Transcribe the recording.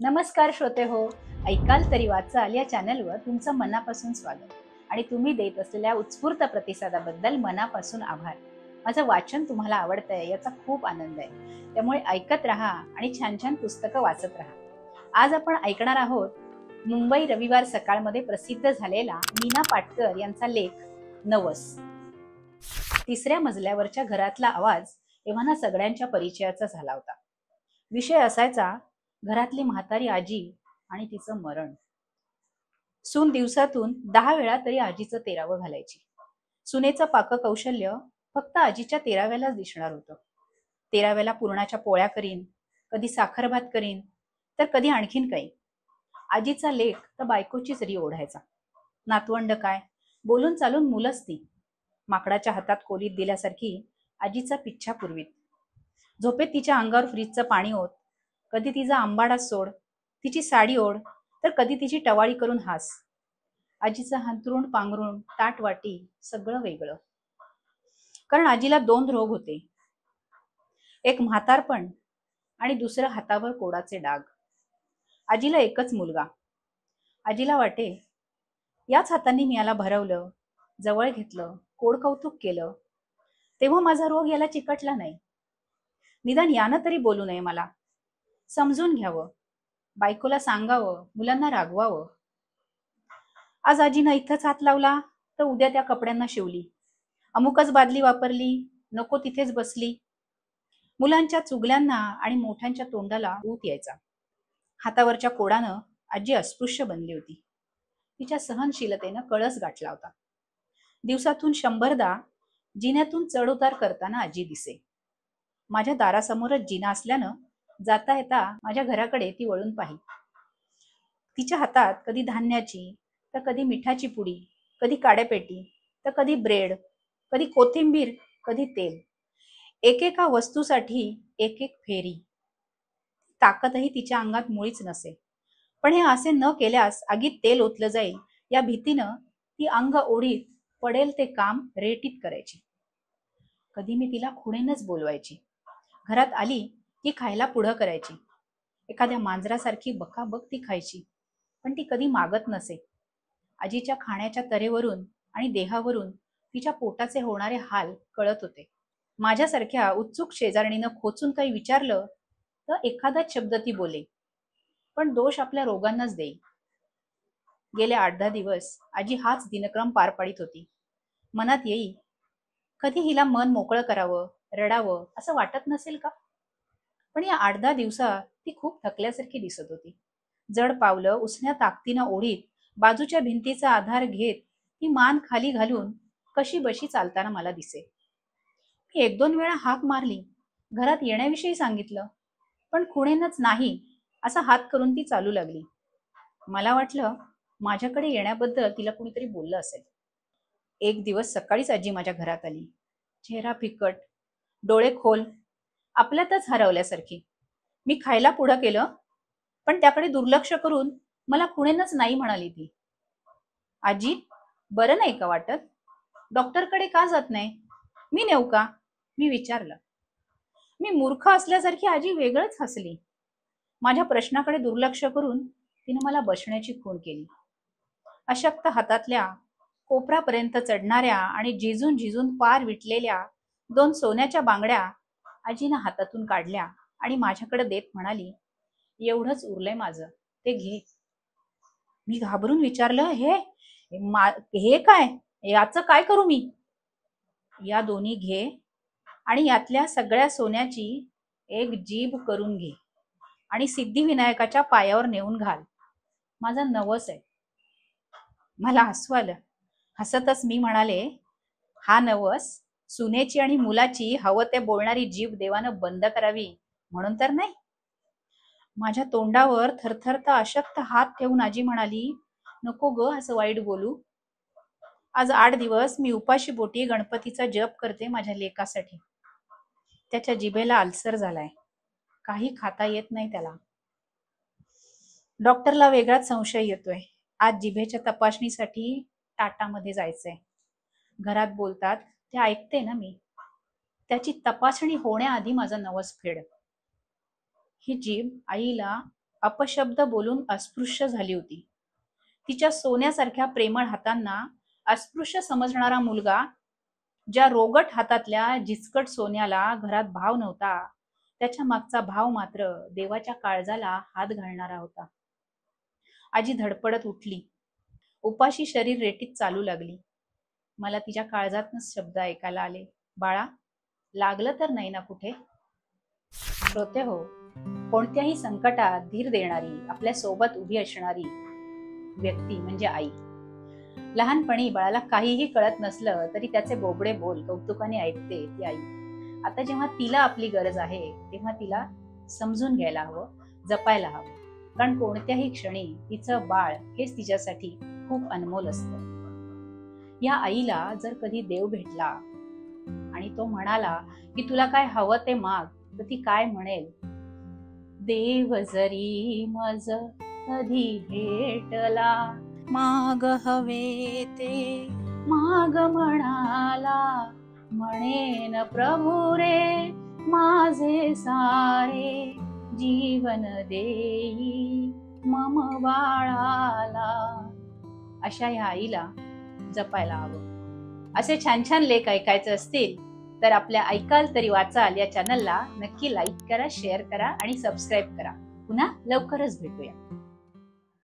नमस्कार श्रोते हो. ऐकाल तरी वाचाल या चॅनलवर तुमचं मनापासून स्वागत आणि तुम्ही देत असलेल्या उत्स्फूर्त प्रतिसादाबद्दल मनापासून आभार. माझं वाचन तुम्हाला आवडतंय याचा खूप आनंद आहे. त्यामुळे ऐकत राहा आणि छान छान पुस्तकं वाचत राहा. आज आपण ऐकणार आहोत मुंबई रविवार सकाळमध्ये प्रसिद्ध झालेला नीना पाटकर यांचा लेख नवस. तिसऱ्या मजल्यावरच्या घरातला आवाज एव्हाना सगळ्यांच्या परिचयाचा झाला होता. विषय असायचा घरातली म्हातारी आजी आणि तिचं मरण. सून दिवसातून 10 वेळा तरी आजीचं 13वं घालायची. सुनेचं पाककौशल्य फक्त आजीच्या 13व्यालाच दिसणार होतं. 13व्याला पुरणाच्या पोळ्या करीन, कधी साखरभात करीन, तर कधी आणखीन काही. आजीचा लेख तर बायकोचीच री ओढायचा. नातवंड काय, बोलून चालून मुलंच ती. माकडाच्या हातात कोलीत दिल्यासारखी आजीचा पिच्छा पुरवीत. झोपेत तिच्या अंगावर फ्रीजचं पाणी ओत, कधी तिचा आंबाडा सोड, तिची साडी ओढ, तर कधी तिची टवाळी करून हास. आजीचं हांतरुण पांघरुण ताटवाटी सगळं वेगळं. कारण आजीला 2 रोग होते, एक म्हातारपण आणि दुसरं हातावर कोडाचे डाग. आजीला एकच मुलगा. आजीला वाटे याच हातांनी मी याला भरवलं, जवळ घेतलं, कोड कौतुक केलं, तेव्हा माझा रोग याला चिकटला नाही. निदान यानं तरी बोलू नये मला, समजून घ्यावं, बायकोला सांगावं, मुलांना रागवावं. आज आजीनं इथंच हात लावला तर उद्या त्या कपड्यांना शिवली, अमुकच बादली वापरली, नको तिथेच बसली. मुलांच्या चुगल्यांना आणि मोठ्यांच्या तोंडाला ऊत यायचा. हातावरच्या कोडानं आजी अस्पृश्य बनली होती. तिच्या सहनशीलतेनं कळस गाठला होता. दिवसातून 100दा जिन्यातून चढउतार करताना आजी दिसे. माझ्या दारासमोरच जिना असल्यानं जाता येता माझ्या घराकडे ती वळून पाही. तिच्या हातात कधी धान्याची तर कधी मिठाची पुडी, कधी काड्यापेटी तर कधी ब्रेड, कधी कोथिंबीर, कधी तेल. एकेका वस्तूसाठी एक एक फेरी. ताकदही तिच्या अंगात मुळीच नसे. पण हे असे न केल्यास आगीत तेल ओतलं जाईल या भीतीनं ती अंग ओढीत पडेल ते काम रेटीत करायची. कधी मी तिला खुणेनच बोलवायची. घरात आली की खायला पुढं करायची. एखाद्या मांजरासारखी बकाबक ती खायची, पण ती कधी मागत नसे. आजीच्या खाण्याच्या तऱ्हेवरून आणि देहावरून तिच्या पोटाचे होणारे हाल कळत होते. माझ्यासारख्या उत्सुक शेजारणीनं खोचून काही विचारलं तर एखादाच शब्द ती बोले, पण दोष आपल्या रोगांनाच देई. गेले 8-10 दिवस आजी हाच दिनक्रम पार पाडित होती. मनात येई, कधी हिला मन मोकळं करावं, रडावं असं वाटत नसेल का? पण या 8-10 दिवसात ती खूप थकल्यासारखी दिसत होती. जड पावलं उसन्या ताकदीनं ओढीत बाजूच्या भिंतीचा आधार घेत ती मान खाली घालून कशी बशी चालताना मला दिसे. मी 1-2 वेळा हाक मारली, घरात येण्याविषयी सांगितलं, पण खुणेनच नाही असा हात करून ती चालू लागली. मला वाटलं माझ्याकडे येण्याबद्दल तिला कुणीतरी बोललं असेल. एक दिवस सकाळीच आजी माझ्या घरात आली. चेहरा फिकट, डोळे खोल, आपल्यातच हरवल्यासारखी. मी खायला पुढं केलं, पण त्याकडे दुर्लक्ष करून मला खुणेनच नाही म्हणाली ती. आजी, बरं नाही का वाटत? डॉक्टरकडे का जात नाही? मी नेऊ का? मी विचारलं. मी मूर्ख असल्यासारखी आजी वेगळंच हसली. माझ्या प्रश्नाकडे दुर्लक्ष करून तिने मला बसण्याची खूण केली. अशक्त हातातल्या कोपरापर्यंत चढणाऱ्या आणि झिजून झिजून पार विटलेल्या 2 सोन्याच्या बांगड्या आजीनं हातातून काढल्या आणि माझ्याकडे देत म्हणाली, एवढंच उरलंय माझं, ते घे. मी घाबरून विचारलं, हे काय? याचं काय करू मी? या दोन्ही घे आणि यातल्या सगळ्या सोन्याची एक जीभ करून घे आणि सिद्धिविनायकाच्या पायावर नेऊन घाल. माझा नवस आहे. मला हसू आलं. हसतच मी म्हणाले, हा नवस सुनेची आणि मुलाची हवं ते बोलणारी जीभ देवानं बंद करावी म्हणून तर नाही. माझ्या तोंडावर थरथरता अशक्त हात ठेवून आजी म्हणाली, नको ग असं वाईट बोलू. आज 8 दिवस मी उपाशी बोटी गणपतीचा जप करते माझ्या लेकासाठी. त्याच्या जिभेला अल्सर झालाय, काही खाता येत नाही त्याला. डॉक्टरला वेगळाच संशय येतोय. आज जिभेच्या तपासणीसाठी टाटामध्ये जायचंय. घरात बोलतात ते ऐकते ना मी. त्याची तपासणी होण्याआधी माझा नवस फेड. ही जीभ आईला अपशब्द बोलून अस्पृश्य झाली होती. तिच्या सोन्यासारख्या प्रेमळ हातांना अस्पृश्य समजणारा मुलगा ज्या रोगट हातातल्या जिचकट सोन्याला घरात भाव नव्हता, त्याच्या मागचा भाव मात्र देवाच्या काळजाला हात घालणारा होता. आजी धडपडत उठली. उपाशी शरीर रेटीत चालू लागली. मला तिच्या काळजातनच शब्द ऐकायला आले. बाळा, लागलं तर नाही ना कुठे? श्रोते हो, कोणत्याही संकटात धीर देणारी, आपल्या सोबत उभी असणारी व्यक्ती म्हणजे आई. लहानपणी बाळाला काहीही कळत नसलं तरी त्याचे बोबडे बोल कौतुकाने ऐकते ती आई. आता जेव्हा तिला आपली गरज आहे तेव्हा तिला समजून घ्यायला हवं, जपायला हवं. कारण कोणत्याही क्षणी तिचं बाळ हेच तिच्यासाठी खूप अनमोल असतं. या आईला जर कधी देव भेटला आणि तो म्हणाला की तुला काय हवं ते माग, तर ती काय म्हणेल? देव जरी मज कधी भेटला, माग हवे ते माग म्हणाला, म्हणेन प्रभू रे माझे सारे जीवन देई मम बाळाला. अशा ह्या आईला जपायला हवं. असे छान छान लेख ऐकायचे असतील तर आपल्या ऐकाल तरी वाचाल या चॅनलला नक्की लाईक करा, शेअर करा आणि सबस्क्राईब करा. पुन्हा लवकरच भेटूया.